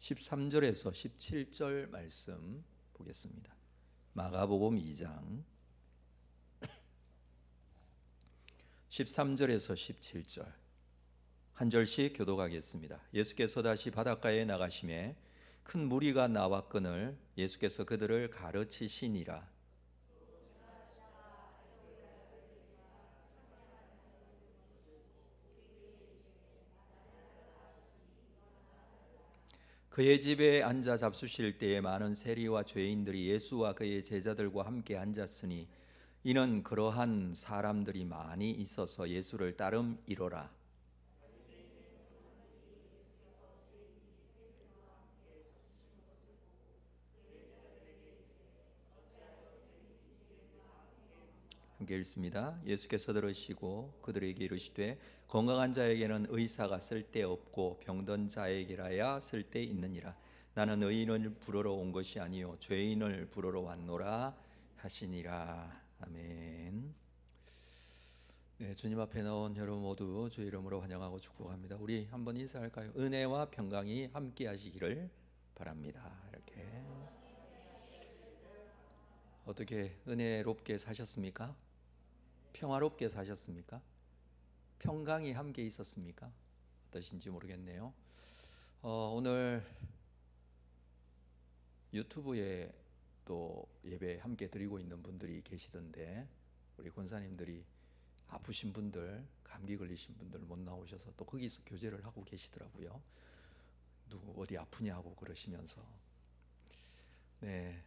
13절에서 17절 말씀 보겠습니다. 마가복음 2장 13절에서 17절 한 절씩 교독하겠습니다. 예수께서 다시 바닷가에 나가심에 큰 무리가 나왔거늘 예수께서 그들을 가르치시니라. 그의 집에 앉아 잡수실 때에 많은 세리와 죄인들이 예수와 그의 제자들과 함께 앉았으니 이는 그러한 사람들이 많이 있어서 예수를 따름이로라. 함께 읽습니다. 예수께서 들으시고 그들에게 이르시되 건강한 자에게는 의사가 쓸데없고 병든 자에게라야 쓸데있느니라. 나는 의인을 부르러 온 것이 아니요 죄인을 부르러 왔노라 하시니라. 아멘. 네, 주님 앞에 나온 여러분 모두 주의 이름으로 환영하고 축복합니다. 우리 한번 인사할까요? 은혜와 평강이 함께 하시기를 바랍니다. 이렇게 어떻게 은혜롭게 사셨습니까? 평화롭게 사셨습니까? 평강이 함께 있었습니까? 어떠신지 모르겠네요. 오늘 유튜브에 또 예배 함께 드리고 있는 분들이 계시던데 우리 권사님들이 아프신 분들, 감기 걸리신 분들 못 나오셔서 또 거기서 교제를 하고 계시더라고요. 누구 어디 아프냐고 그러시면서. 네,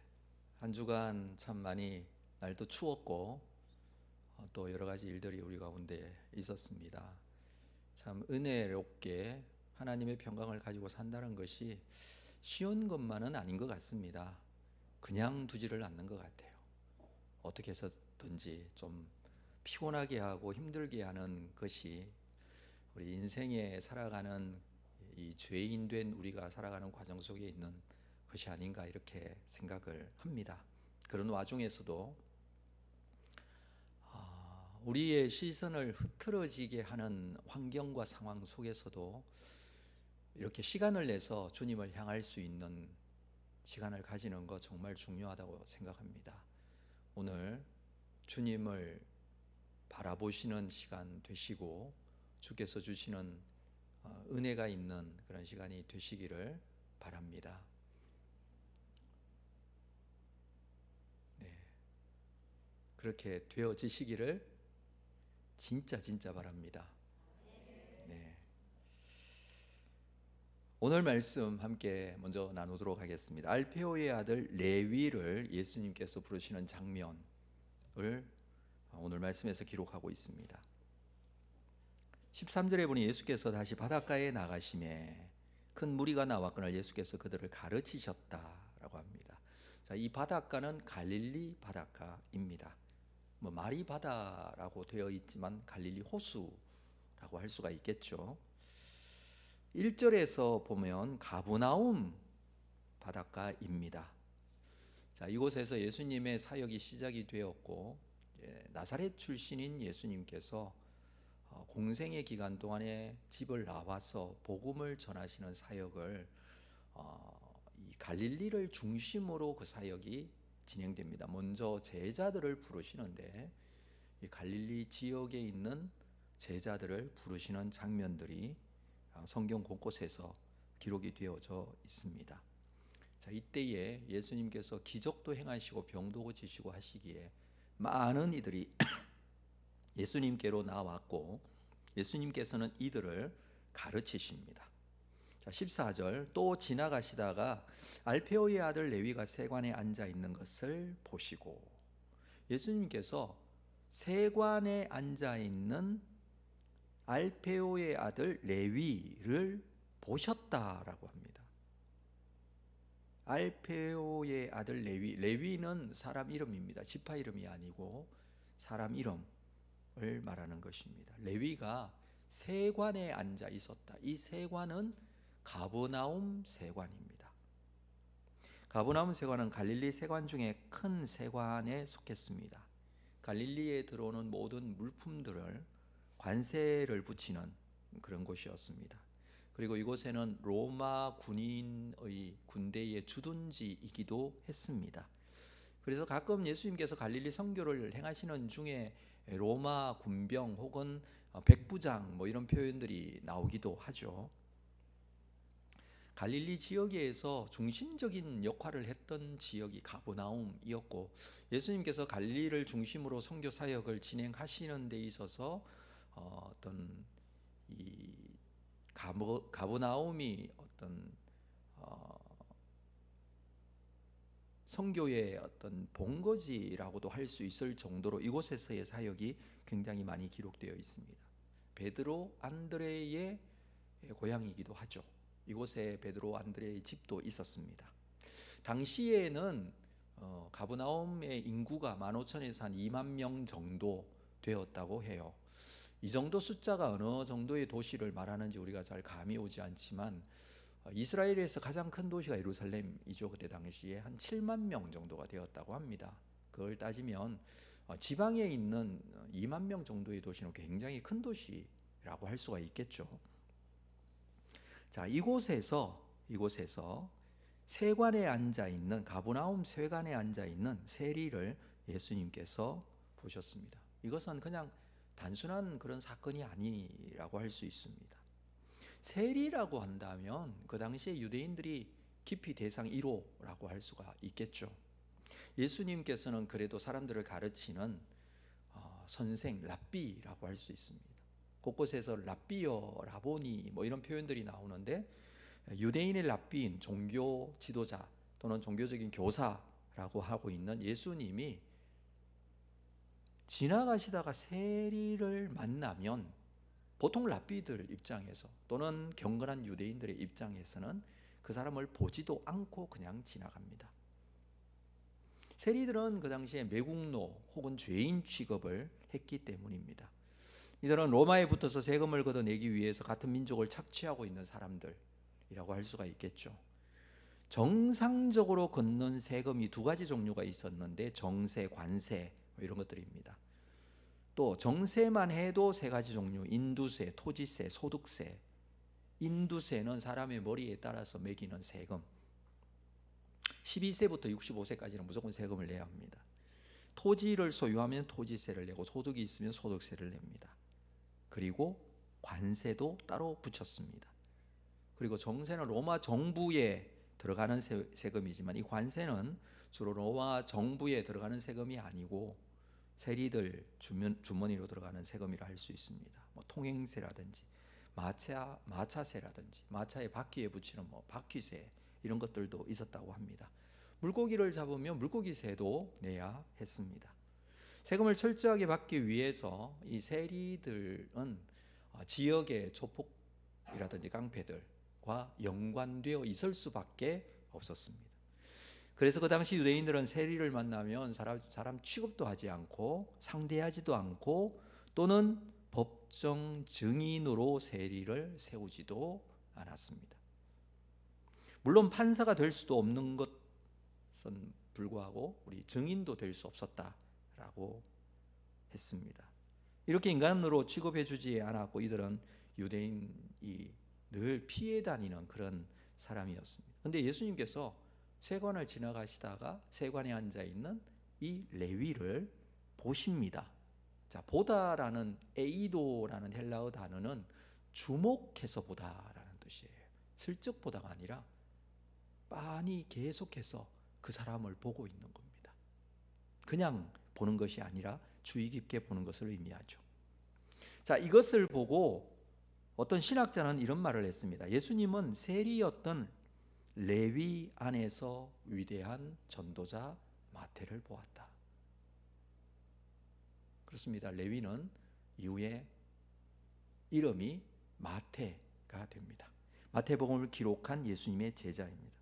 한 주간 참 많이 날도 추웠고 또 여러 가지 일들이 우리 가운데 있었습니다. 참 은혜롭게 하나님의 평강을 가지고 산다는 것이 쉬운 것만은 아닌 것 같습니다. 그냥 두지를 않는 것 같아요. 어떻게 해서든지 좀 피곤하게 하고 힘들게 하는 것이 우리 인생에 살아가는 이 죄인 된 우리가 살아가는 과정 속에 있는 것이 아닌가 이렇게 생각을 합니다. 그런 와중에서도 우리의 시선을 흐트러지게 하는 환경과 상황 속에서도 이렇게 시간을 내서 주님을 향할 수 있는 시간을 가지는 것 정말 중요하다고 생각합니다. 오늘 주님을 바라보시는 시간 되시고 주께서 주시는 은혜가 있는 그런 시간이 되시기를 바랍니다. 네, 그렇게 되어지시기를 진짜 바랍니다. 네. 오늘 말씀 함께 먼저 나누도록 하겠습니다. 알페오의 아들 레위를 예수님께서 부르시는 장면을 오늘 말씀에서 기록하고 있습니다. 13절에 보니 예수께서 다시 바닷가에 나가심에 큰 무리가 나왔거늘 예수께서 그들을 가르치셨다라고 합니다. 자, 이 바닷가는 갈릴리 바닷가입니다. 마리 바다라고 되어 있지만 갈릴리 호수라고 할 수가 있겠죠. 1절에서 보면 가브나움 바닷가입니다. 자, 이곳에서 예수님의 사역이 시작이 되었고 나사렛 출신인 예수님께서 공생의 기간 동안에 집을 나와서 복음을 전하시는 사역을 이 갈릴리를 중심으로 그 사역이 진행됩니다. 먼저 제자들을 부르시는데 이 갈릴리 지역에 있는 제자들을 부르시는 장면들이 성경 곳곳에서 기록이 되어져 있습니다. 자, 이때에 예수님께서 기적도 행하시고 병도 고치시고 하시기에 많은 이들이 예수님께로 나왔고 예수님께서는 이들을 가르치십니다. 자, 14절 또 지나가시다가 알페오의 아들 레위가 세관에 앉아 있는 것을 보시고 예수님께서 세관에 앉아 있는 알페오의 아들 레위를 보셨다라고 합니다. 알페오의 아들 레위, 레위는 사람 이름입니다. 지파 이름이 아니고 사람 이름을 말하는 것입니다. 레위가 세관에 앉아 있었다. 이 세관은 가버나움 세관입니다. 가버나움 세관은 갈릴리 세관 중에 큰 세관에 속했습니다. 갈릴리에 들어오는 모든 물품들을 관세를 붙이는 그런 곳이었습니다. 그리고 이곳에는 로마 군인의 군대의 주둔지이기도 했습니다. 그래서 가끔 예수님께서 갈릴리 선교를 행하시는 중에 로마 군병 혹은 백부장 뭐 이런 표현들이 나오기도 하죠. 갈릴리 지역에서 중심적인 역할을 했던 지역이 가버나움이었고, 예수님께서 갈릴리를 중심으로 선교 사역을 진행하시는 데 있어서 어떤 이 가버나움이 어떤 선교의 어떤 본거지라고도 할 수 있을 정도로 이곳에서의 사역이 굉장히 많이 기록되어 있습니다. 베드로 안드레의 고향이기도 하죠. 이곳에 베드로 안드레의 집도 있었습니다. 당시에는 가버나움의 인구가 15,000에서 한 2만 명 정도 되었다고 해요. 이 정도 숫자가 어느 정도의 도시를 말하는지 우리가 잘 감이 오지 않지만, 이스라엘에서 가장 큰 도시가 예루살렘이죠. 그때 당시에 한 7만 명 정도가 되었다고 합니다. 그걸 따지면 지방에 있는 2만 명 정도의 도시는 굉장히 큰 도시라고 할 수가 있겠죠. 자, 이곳에서 세관에 앉아 있는, 가버나움 세관에 앉아 있는 세리를 예수님께서 보셨습니다. 이것은 그냥 단순한 그런 사건이 아니라고 할 수 있습니다. 세리라고 한다면 그 당시에 유대인들이 깊이 대상 1호라고 할 수가 있겠죠. 예수님께서는 그래도 사람들을 가르치는 선생, 랍비라고 할 수 있습니다. 곳곳에서 랍비여, 라보니 뭐 이런 표현들이 나오는데, 유대인의 랍비인 종교 지도자 또는 종교적인 교사라고 하고 있는 예수님이 지나가시다가 세리를 만나면 보통 랍비들 입장에서 또는 경건한 유대인들의 입장에서는 그 사람을 보지도 않고 그냥 지나갑니다. 세리들은 그 당시에 매국노 혹은 죄인 취급을 했기 때문입니다. 이들은 로마에 붙어서 세금을 걷어내기 위해서 같은 민족을 착취하고 있는 사람들이라고 할 수가 있겠죠. 정상적으로 걷는 세금이 두 가지 종류가 있었는데, 정세, 관세 이런 것들입니다. 또 정세만 해도 세 가지 종류, 인두세, 토지세, 소득세. 인두세는 사람의 머리에 따라서 매기는 세금. 12세부터 65세까지는 무조건 세금을 내야 합니다. 토지를 소유하면 토지세를 내고, 소득이 있으면 소득세를 냅니다. 그리고 관세도 따로 붙였습니다. 그리고 정세는 로마 정부에 들어가는 세금이지만, 이 관세는 주로 로마 정부에 들어가는 세금이 아니고 세리들 주머니로 들어가는 세금이라 할 수 있습니다. 뭐 통행세라든지 마차세라든지 마차의 바퀴에 붙이는 뭐 바퀴세 이런 것들도 있었다고 합니다. 물고기를 잡으면 물고기세도 내야 했습니다. 세금을 철저하게 받기 위해서 이 세리들은 지역의 조폭이라든지 깡패들과 연관되어 있을 수밖에 없었습니다. 그래서 그 당시 유대인들은 세리를 만나면 사람 취급도 하지 않고 상대하지도 않고, 또는 법정 증인으로 세리를 세우지도 않았습니다. 물론 판사가 될 수도 없는 것은 불구하고 우리 증인도 될 수 없었다라고 했습니다. 이렇게 인간으로 취급해주지 않았고, 이들은 유대인이 늘 피해 다니는 그런 사람이었습니다. 그런데 예수님께서 세관을 지나가시다가 세관에 앉아 있는 이 레위를 보십니다. 자, 보다라는 에이도라는 헬라어 단어는 주목해서 보다라는 뜻이에요. 슬쩍 보다가 아니라 빤히 계속해서 그 사람을 보고 있는 겁니다. 그냥 보는 것이 아니라 주의 깊게 보는 것을 의미하죠. 자, 이것을 보고 어떤 신학자는 이런 말을 했습니다. 예수님은 세리였던 레위 안에서 위대한 전도자 마태를 보았다. 그렇습니다. 레위는 이후에 이름이 마태가 됩니다. 마태복음을 기록한 예수님의 제자입니다.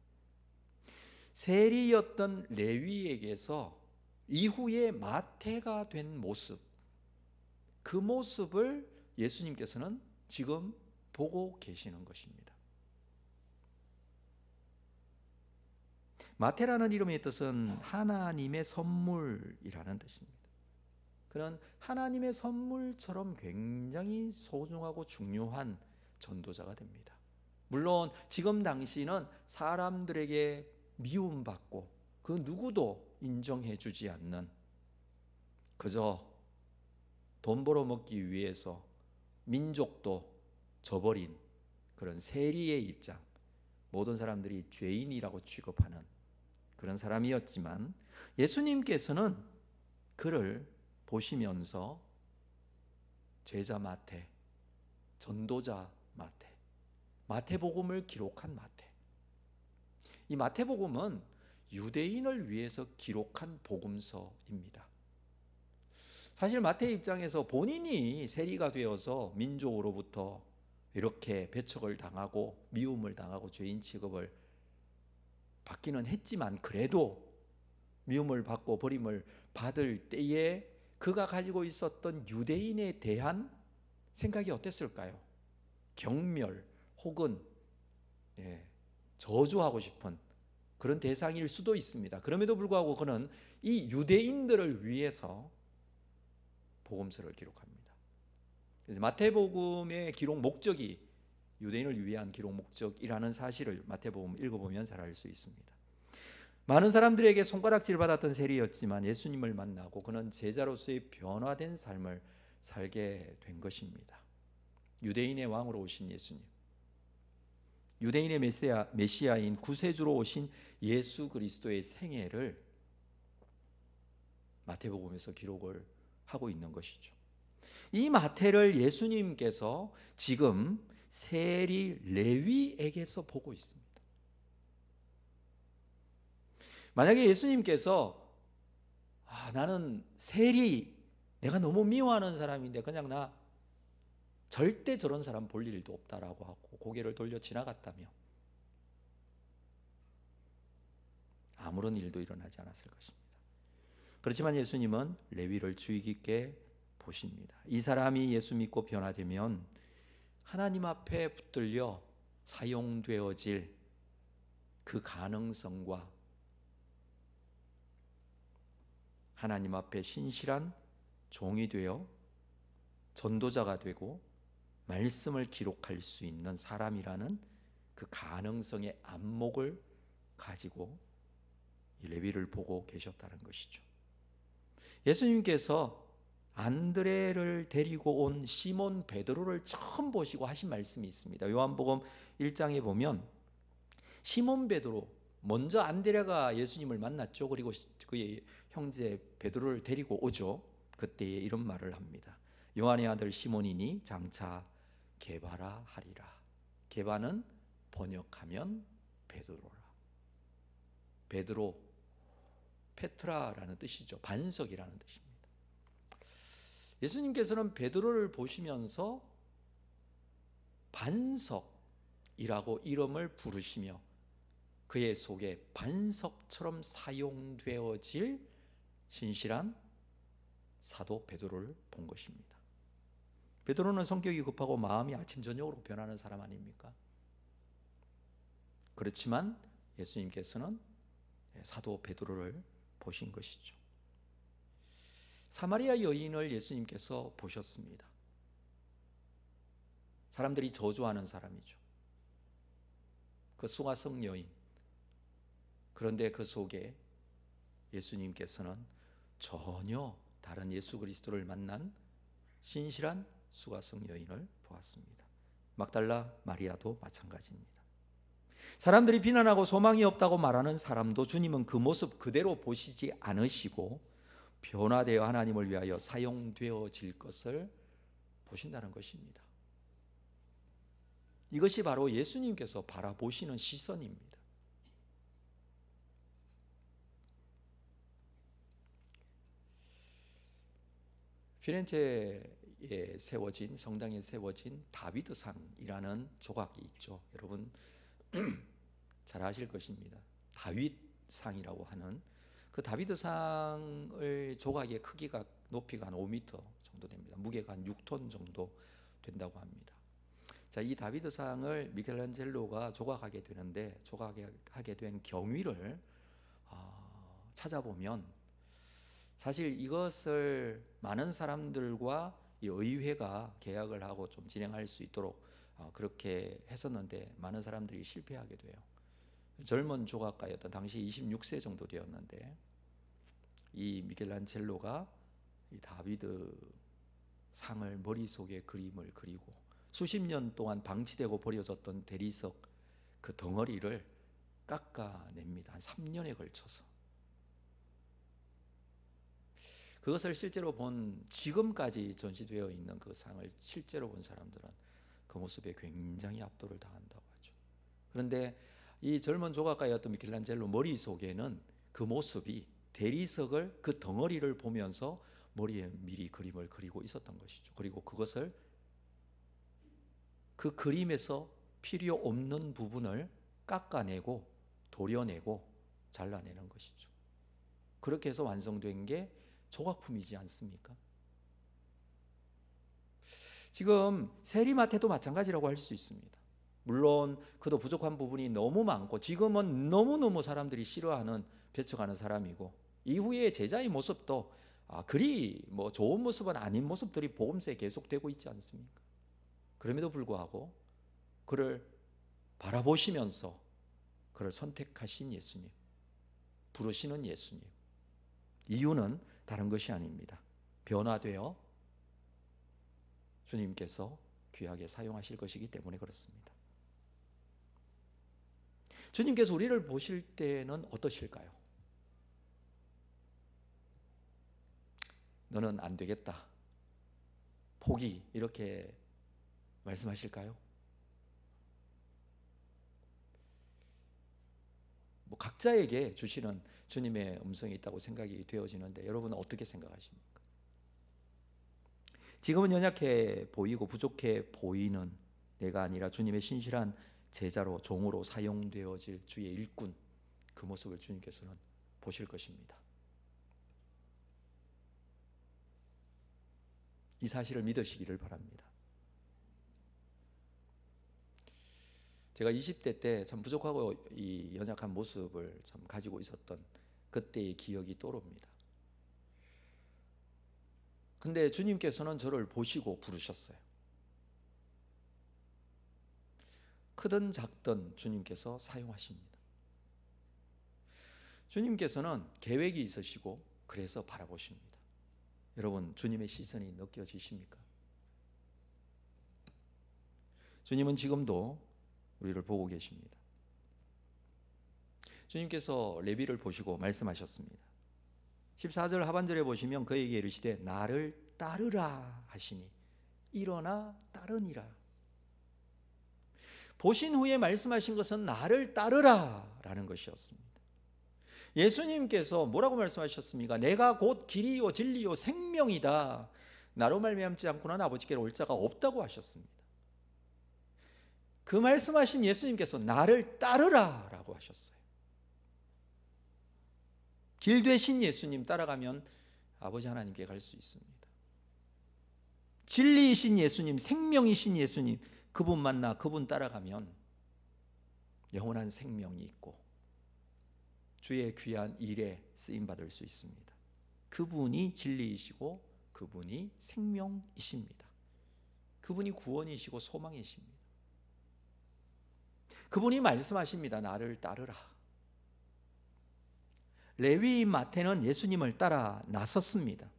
세리였던 레위에게서 이후에 마태가 된 모습, 그 모습을 예수님께서는 지금 보고 계시는 것입니다. 마태라는 이름의 뜻은 하나님의 선물이라는 뜻입니다. 그런 하나님의 선물처럼 굉장히 소중하고 중요한 전도자가 됩니다. 물론 지금 당시는 사람들에게 미움받고 그 누구도 인정해 주지 않는, 그저 돈 벌어먹기 위해서 민족도 저버린 그런 세리의 입장, 모든 사람들이 죄인이라고 취급하는 그런 사람이었지만, 예수님께서는 그를 보시면서 제자 마태, 전도자 마태, 마태복음을 기록한 마태, 이 마태복음은 유대인을 위해서 기록한 복음서입니다. 사실 마태 입장에서 본인이 세리가 되어서 민족으로부터 이렇게 배척을 당하고 미움을 당하고 죄인 취급을 받기는 했지만, 그래도 미움을 받고 버림을 받을 때에 그가 가지고 있었던 유대인에 대한 생각이 어땠을까요? 경멸 혹은 저주하고 싶은 그런 대상일 수도 있습니다. 그럼에도 불구하고 그는 이 유대인들을 위해서 복음서를 기록합니다. 그래서 마태복음의 기록 목적이 유대인을 위한 기록 목적이라는 사실을 마태복음 읽어보면 잘 알 수 있습니다. 많은 사람들에게 손가락질 받았던 세리였지만 예수님을 만나고 그는 제자로서의 변화된 삶을 살게 된 것입니다. 유대인의 왕으로 오신 예수님, 유대인의 메시아인 구세주로 오신 예수 그리스도의 생애를 마태복음에서 기록을 하고 있는 것이죠. 이 마태를 예수님께서 지금 세리 레위에게서 보고 있습니다. 만약에 예수님께서 나는 세리, 내가 너무 미워하는 사람인데 그냥 나 절대 저런 사람 볼 일도 없다라고 하고 고개를 돌려 지나갔다면 아무런 일도 일어나지 않았을 것입니다. 그렇지만 예수님은 레위를 주의 깊게 보십니다. 이 사람이 예수 믿고 변화되면 하나님 앞에 붙들려 사용되어질 그 가능성과 하나님 앞에 신실한 종이 되어 전도자가 되고 말씀을 기록할 수 있는 사람이라는 그 가능성의 안목을 가지고 이 레위를 보고 계셨다는 것이죠. 예수님께서 안드레를 데리고 온 시몬 베드로를 처음 보시고 하신 말씀이 있습니다. 요한복음 1장에 보면 시몬 베드로, 먼저 안드레가 예수님을 만났죠. 그리고 그의 형제 베드로를 데리고 오죠. 그때에 이런 말을 합니다. 요한의 아들 시몬이니 장차 게바라 하리라. 게바는 번역하면 베드로라. 베드로, 페트라라는 뜻이죠. 반석이라는 뜻입니다. 예수님께서는 베드로를 보시면서 반석이라고 이름을 부르시며 그의 속에 반석처럼 사용되어질 신실한 사도 베드로를 본 것입니다. 베드로는 성격이 급하고 마음이 아침 저녁으로 변하는 사람 아닙니까? 그렇지만 예수님께서는 사도 베드로를 보신 것이죠. 사마리아 여인을 예수님께서 보셨습니다. 사람들이 저주하는 사람이죠. 그 수가성 여인. 그런데 그 속에 예수님께서는 전혀 다른 예수 그리스도를 만난 신실한 수가성 여인을 보았습니다. 막달라 마리아도 마찬가지입니다. 사람들이 비난하고 소망이 없다고 말하는 사람도 주님은 그 모습 그대로 보시지 않으시고 변화되어 하나님을 위하여 사용되어질 것을 보신다는 것입니다. 이것이 바로 예수님께서 바라보시는 시선입니다. 피렌체에 세워진, 성당에 세워진 다비드상이라는 조각이 있죠. 여러분 잘 아실 것입니다. 다윗상이라고 하는 그 다비드상의 조각의 크기가, 높이가 한 5m 정도 됩니다. 무게가 한 6톤 정도 된다고 합니다. 자, 이 다비드상을 미켈란젤로가 조각하게 되는데, 조각하게 된 경위를 찾아보면 사실 이것을 많은 사람들과 이 의회가 계약을 하고 좀 진행할 수 있도록 그렇게 했었는데 많은 사람들이 실패하게 돼요. 젊은 조각가였던 당시 26세 정도 되었는데 이 미켈란젤로가 이 다비드 상을 머릿속에 그림을 그리고 수십 년 동안 방치되고 버려졌던 대리석 그 덩어리를 깎아냅니다. 한 3년에 걸쳐서. 그것을 실제로 본, 지금까지 전시되어 있는 그 상을 실제로 본 사람들은 그 모습에 굉장히 압도를 당한다고 하죠. 그런데 이 젊은 조각가였던 미켈란젤로 머릿속에는 그 모습이 대리석을, 그 덩어리를 보면서 머리에 미리 그림을 그리고 있었던 것이죠. 그리고 그것을 그 그림에서 필요 없는 부분을 깎아내고 도려내고 잘라내는 것이죠. 그렇게 해서 완성된 게 조각품이지 않습니까? 지금 세리마테도 마찬가지라고 할 수 있습니다. 물론 그도 부족한 부분이 너무 많고 지금은 너무너무 사람들이 싫어하는, 배척하는 사람이고, 이후에 제자의 모습도 그리 뭐 좋은 모습은 아닌 모습들이 복음서에 계속되고 있지 않습니까? 그럼에도 불구하고 그를 바라보시면서 그를 선택하신 예수님, 부르시는 예수님, 이유는 다른 것이 아닙니다. 변화되어 주님께서 귀하게 사용하실 것이기 때문에 그렇습니다. 주님께서 우리를 보실 때는 어떠실까요? 너는 안 되겠다, 포기, 이렇게 말씀하실까요? 뭐 각자에게 주시는 주님의 음성이 있다고 생각이 되어지는데 여러분은 어떻게 생각하십니까? 지금은 연약해 보이고 부족해 보이는 내가 아니라 주님의 신실한 제자로, 종으로 사용되어질 주의 일꾼, 그 모습을 주님께서는 보실 것입니다. 이 사실을 믿으시기를 바랍니다. 제가 20대 때 참 부족하고 이 연약한 모습을 참 가지고 있었던 그때의 기억이 떠오릅니다. 근데 주님께서는 저를 보시고 부르셨어요. 크든 작든 주님께서 사용하십니다. 주님께서는 계획이 있으시고 그래서 바라보십니다. 여러분, 주님의 시선이 느껴지십니까? 주님은 지금도 우리를 보고 계십니다. 주님께서 레위를 보시고 말씀하셨습니다. 14절 하반절에 보시면 그에게 이르시되 나를 따르라 하시니 일어나 따르니라. 보신 후에 말씀하신 것은 나를 따르라 라는 것이었습니다. 예수님께서 뭐라고 말씀하셨습니까? 내가 곧 길이요 진리요 생명이다, 나로 말미암지 않고는 아버지께로 올 자가 없다고 하셨습니다. 그 말씀하신 예수님께서 나를 따르라 라고 하셨어요. 길 되신 예수님 따라가면 아버지 하나님께 갈 수 있습니다. 진리이신 예수님, 생명이신 예수님, 그분 만나 그분 따라가면 영원한 생명이 있고 주의 귀한 일에 쓰임받을 수 있습니다. 그분이 진리이시고 그분이 생명이십니다. 그분이 구원이시고 소망이십니다. 그분이 말씀하십니다. 나를 따르라. 레위인 마태는 예수님을 따라 나섰습니다.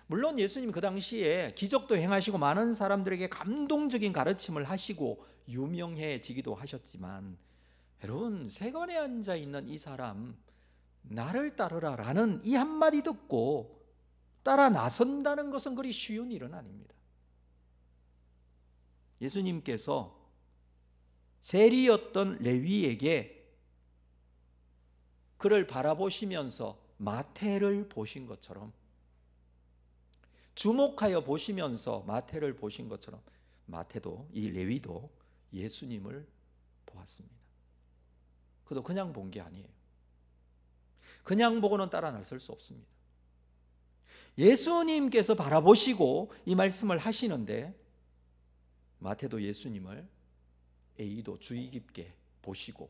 물론 예수님 그 당시에 기적도 행하시고 많은 사람들에게 감동적인 가르침을 하시고 유명해지기도 하셨지만, 여러분, 세관에 앉아 있는 이 사람 나를 따르라 라는 이 한마디 듣고 따라 나선다는 것은 그리 쉬운 일은 아닙니다. 예수님께서 세리였던 레위에게 그를 바라보시면서 마태를 보신 것처럼, 주목하여 보시면서 마태를 보신 것처럼 마태도, 이 레위도 예수님을 보았습니다. 그도 그냥 본 게 아니에요. 그냥 보고는 따라 나설 수 없습니다. 예수님께서 바라보시고 이 말씀을 하시는데 마태도 예수님을 A도 주의 깊게 보시고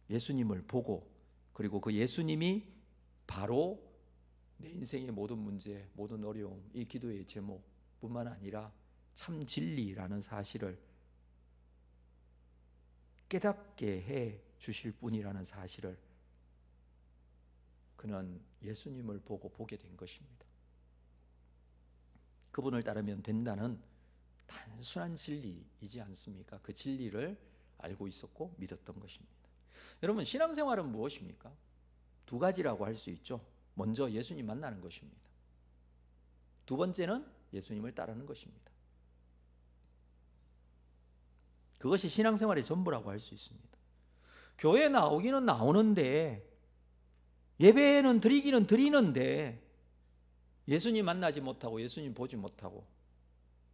예수님을 보고, 그리고 그 예수님이 바로 내 인생의 모든 문제, 모든 어려움, 이 기도의 제목뿐만 아니라 참 진리라는 사실을 깨닫게 해 주실 분이라는 사실을 그는 예수님을 보고 보게 된 것입니다. 그분을 따르면 된다는 단순한 진리이지 않습니까? 그 진리를 알고 있었고 믿었던 것입니다. 여러분, 신앙생활은 무엇입니까? 두 가지라고 할 수 있죠. 먼저 예수님 만나는 것입니다. 두 번째는 예수님을 따르는 것입니다. 그것이 신앙생활의 전부라고 할 수 있습니다. 교회 나오기는 나오는데, 예배는 드리기는 드리는데 예수님 만나지 못하고 예수님 보지 못하고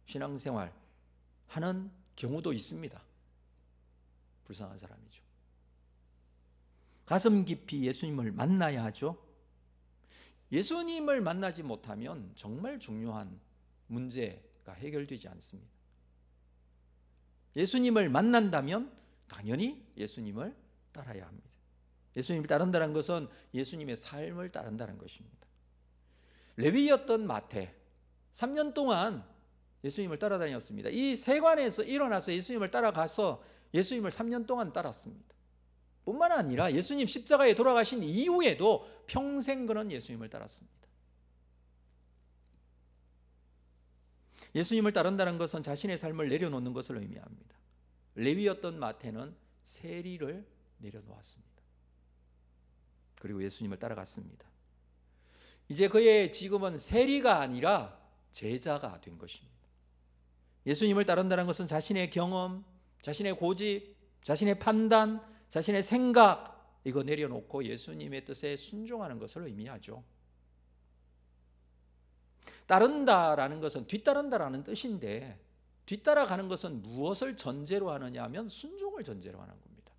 신앙생활 하는 경우도 있습니다. 불쌍한 사람이죠. 가슴 깊이 예수님을 만나야 하죠. 예수님을 만나지 못하면 정말 중요한 문제가 해결되지 않습니다. 예수님을 만난다면 당연히 예수님을 따라야 합니다. 예수님을 따른다는 것은 예수님의 삶을 따른다는 것입니다. 레위였던 마태 3년 동안 예수님을 따라다녔습니다. 이 세관에서 일어나서 예수님을 따라가서 예수님을 3년 동안 따랐습니다. 뿐만 아니라 예수님 십자가에 돌아가신 이후에도 평생 그는 예수님을 따랐습니다. 예수님을 따른다는 것은 자신의 삶을 내려놓는 것을 의미합니다. 레위였던 마태는 세리를 내려놓았습니다. 그리고 예수님을 따라갔습니다. 이제 그의 지금은 세리가 아니라 제자가 된 것입니다. 예수님을 따른다는 것은 자신의 경험, 자신의 고집, 자신의 판단, 자신의 생각 이거 내려놓고 예수님의 뜻에 순종하는 것을 의미하죠. 따른다라는 것은 뒤따른다라는 뜻인데, 뒤따라가는 것은 무엇을 전제로 하느냐 하면 순종을 전제로 하는 겁니다.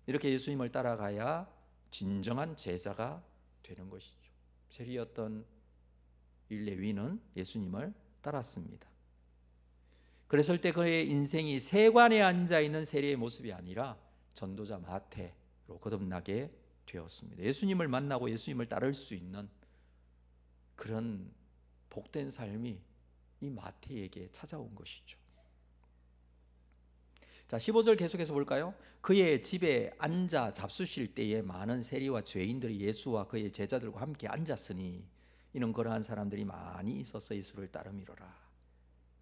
이렇게 예수님을 따라가야 진정한 제자가 되는 것이죠. 세리였던 이 레위는 예수님을 따랐습니다. 그랬을 때 그의 인생이 세관에 앉아있는 세리의 모습이 아니라 전도자 마태로 거듭나게 되었습니다. 예수님을 만나고 예수님을 따를 수 있는 그런 복된 삶이 이 마태에게 찾아온 것이죠. 자, 15절 계속해서 볼까요? 그의 집에 앉아 잡수실 때에 많은 세리와 죄인들이 예수와 그의 제자들과 함께 앉았으니 이는 그러한 사람들이 많이 있어서 예수를 따름이로라.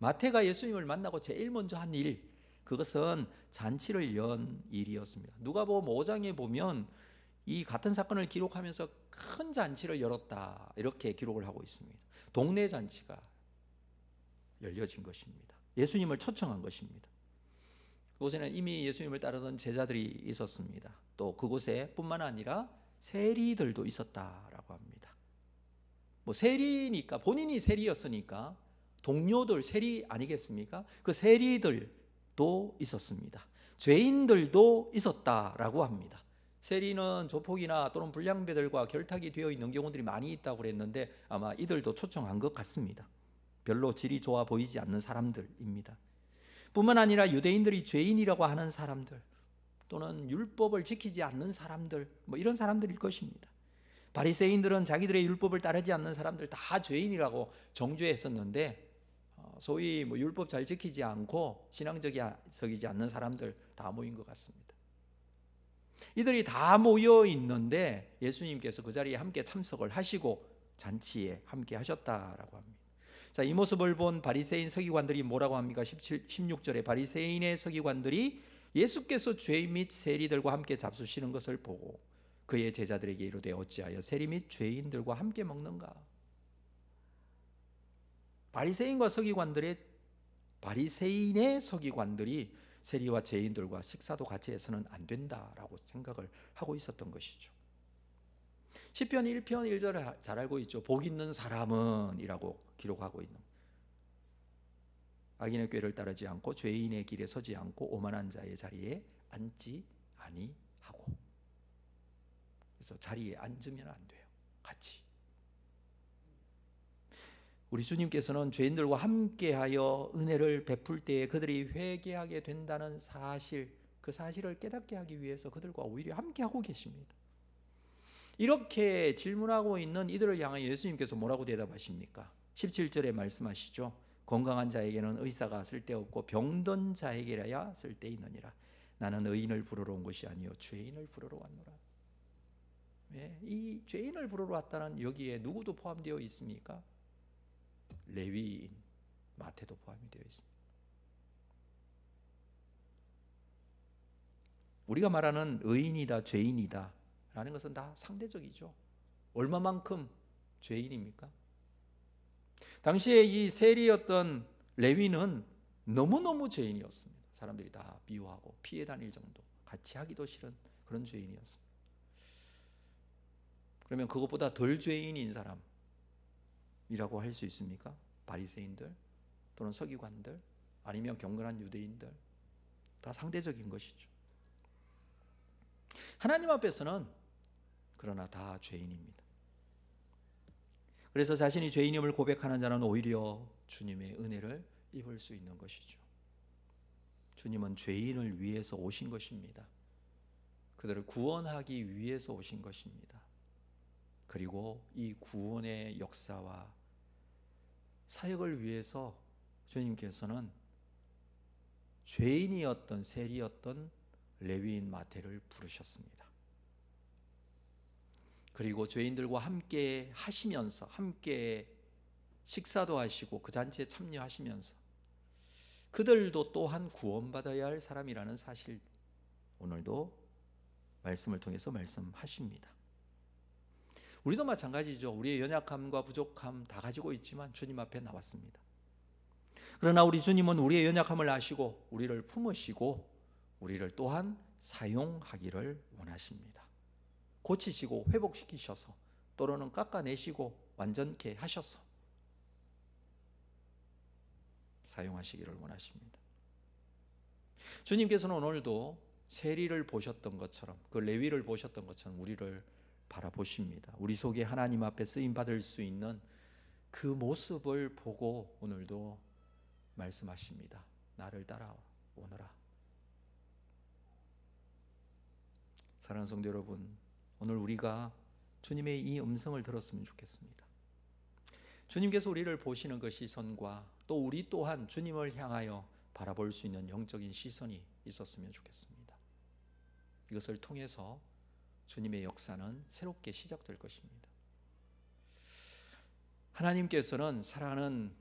마태가 예수님을 만나고 제일 먼저 한 일, 그것은 잔치를 연 일이었습니다. 누가복음 5장에 보면 이 같은 사건을 기록하면서 큰 잔치를 열었다 이렇게 기록을 하고 있습니다. 동네 잔치가 열려진 것입니다. 예수님을 초청한 것입니다. 그곳에는 이미 예수님을 따르던 제자들이 있었습니다. 또 그곳에 뿐만 아니라 세리들도 있었다라고 합니다. 뭐 세리니까, 본인이 세리였으니까 동료들 세리 아니겠습니까? 그 세리들도 있었습니다. 죄인들도 있었다라고 합니다. 세리는 조폭이나 또는 불량배들과 결탁이 되어 있는 경우들이 많이 있다고 그랬는데 아마 이들도 초청한 것 같습니다. 별로 질이 좋아 보이지 않는 사람들입니다. 뿐만 아니라 유대인들이 죄인이라고 하는 사람들 또는 율법을 지키지 않는 사람들, 뭐 이런 사람들일 것입니다. 바리새인들은 자기들의 율법을 따르지 않는 사람들 다 죄인이라고 정죄했었는데 소위 뭐 율법 잘 지키지 않고 신앙적이지 않는 사람들 다 모인 것 같습니다. 이들이 다 모여 있는데 예수님께서 그 자리에 함께 참석을 하시고 잔치에 함께 하셨다라고 합니다. 자, 이 모습을 본 바리새인 서기관들이 뭐라고 합니까? 16절에 바리새인의 서기관들이 예수께서 죄인 및 세리들과 함께 잡수시는 것을 보고 그의 제자들에게 이르되 어찌하여 세리 및 죄인들과 함께 먹는가? 바리새인의 서기관들이 세리와 죄인들과 식사도 같이 해서는 안 된다라고 생각을 하고 있었던 것이죠. 시편 1편 1절을 잘 알고 있죠. 복 있는 사람은 이라고 기록하고 있는, 악인의 꾀를 따르지 않고 죄인의 길에 서지 않고 오만한 자의 자리에 앉지 아니하고. 그래서 자리에 앉으면 안 돼요. 같이. 우리 주님께서는 죄인들과 함께하여 은혜를 베풀 때에 그들이 회개하게 된다는 사실, 그 사실을 깨닫게 하기 위해서 그들과 오히려 함께하고 계십니다. 이렇게 질문하고 있는 이들을 향해 예수님께서 뭐라고 대답하십니까? 17절에 말씀하시죠. 건강한 자에게는 의사가 쓸데없고 병든 자에게라야 쓸데있느니라. 나는 의인을 부르러 온 것이 아니요 죄인을 부르러 왔노라. 왜? 이 죄인을 부르러 왔다는 여기에 누구도 포함되어 있습니까? 레위인 마태도 포함이 되어 있습니다. 우리가 말하는 의인이다 죄인이다 라는 것은 다 상대적이죠. 얼마만큼 죄인입니까? 당시에 이 세리였던 레위는 너무너무 죄인이었습니다. 사람들이 다 미워하고 피해 다닐 정도, 같이 하기도 싫은 그런 죄인이었습니다. 그러면 그것보다 덜 죄인인 사람이라고 할 수 있습니까? 바리새인들 또는 서기관들 아니면 경건한 유대인들, 다 상대적인 것이죠. 하나님 앞에서는 그러나 다 죄인입니다. 그래서 자신이 죄인임을 고백하는 자는 오히려 주님의 은혜를 입을 수 있는 것이죠. 주님은 죄인을 위해서 오신 것입니다. 그들을 구원하기 위해서 오신 것입니다. 그리고 이 구원의 역사와 사역을 위해서 주님께서는 죄인이었던 세리였던 레위인 마태를 부르셨습니다. 그리고 죄인들과 함께 하시면서 함께 식사도 하시고 그 잔치에 참여하시면서 그들도 또한 구원받아야 할 사람이라는 사실 오늘도 말씀을 통해서 말씀하십니다. 우리도 마찬가지죠. 우리의 연약함과 부족함 다 가지고 있지만 주님 앞에 나왔습니다. 그러나 우리 주님은 우리의 연약함을 아시고 우리를 품으시고 우리를 또한 사용하기를 원하십니다. 고치시고 회복시키셔서 또는 깎아내시고 완전케 하셔서 사용하시기를 원하십니다. 주님께서는 오늘도 세리를 보셨던 것처럼 그 레위를 보셨던 것처럼 우리를 바라보십니다. 우리 속에 하나님 앞에 쓰임 받을 수 있는 그 모습을 보고 오늘도 말씀하십니다. 나를 따라오너라. 사랑하는 성도 여러분, 오늘 우리가 주님의 이 음성을 들었으면 좋겠습니다. 주님께서 우리를 보시는 그 시선과 또 우리 또한 주님을 향하여 바라볼 수 있는 영적인 시선이 있었으면 좋겠습니다. 이것을 통해서 주님의 역사는 새롭게 시작될 것입니다. 하나님께서는 사랑하는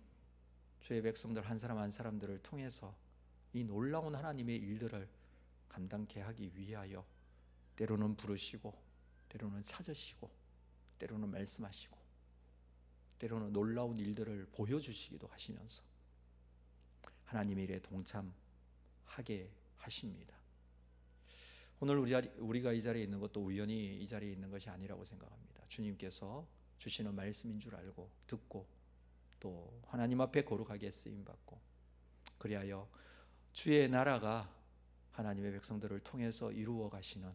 주의 백성들 한 사람 한 사람들을 통해서 이 놀라운 하나님의 일들을 감당케 하기 위하여 때로는 부르시고 때로는 찾으시고 때로는 말씀하시고 때로는 놀라운 일들을 보여주시기도 하시면서 하나님의 일에 동참하게 하십니다. 오늘 우리가 이 자리에 있는 것도 우연히 이 자리에 있는 것이 아니라고 생각합니다. 주님께서 주시는 말씀인 줄 알고 듣고 또 하나님 앞에 거룩하게 쓰임받고 그리하여 주의 나라가 하나님의 백성들을 통해서 이루어 가시는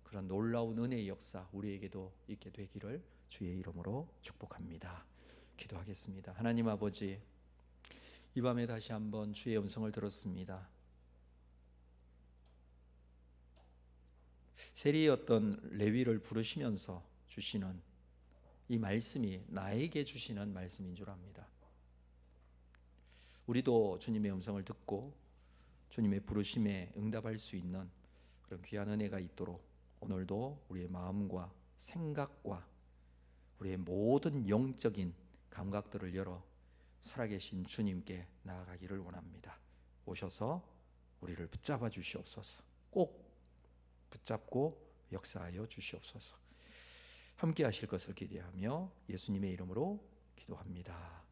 그런 놀라운 은혜의 역사 우리에게도 있게 되기를 주의 이름으로 축복합니다. 기도하겠습니다. 하나님 아버지, 이 밤에 다시 한번 주의 음성을 들었습니다. 세리였던 레위를 부르시면서 주시는 이 말씀이 나에게 주시는 말씀인 줄 압니다. 우리도 주님의 음성을 듣고 주님의 부르심에 응답할 수 있는 그런 귀한 은혜가 있도록 오늘도 우리의 마음과 생각과 우리의 모든 영적인 감각들을 열어 살아계신 주님께 나아가기를 원합니다. 오셔서 우리를 붙잡아 주시옵소서. 꼭 붙잡고 역사하여 주시옵소서. 함께 하실 것을 기대하며 예수님의 이름으로 기도합니다.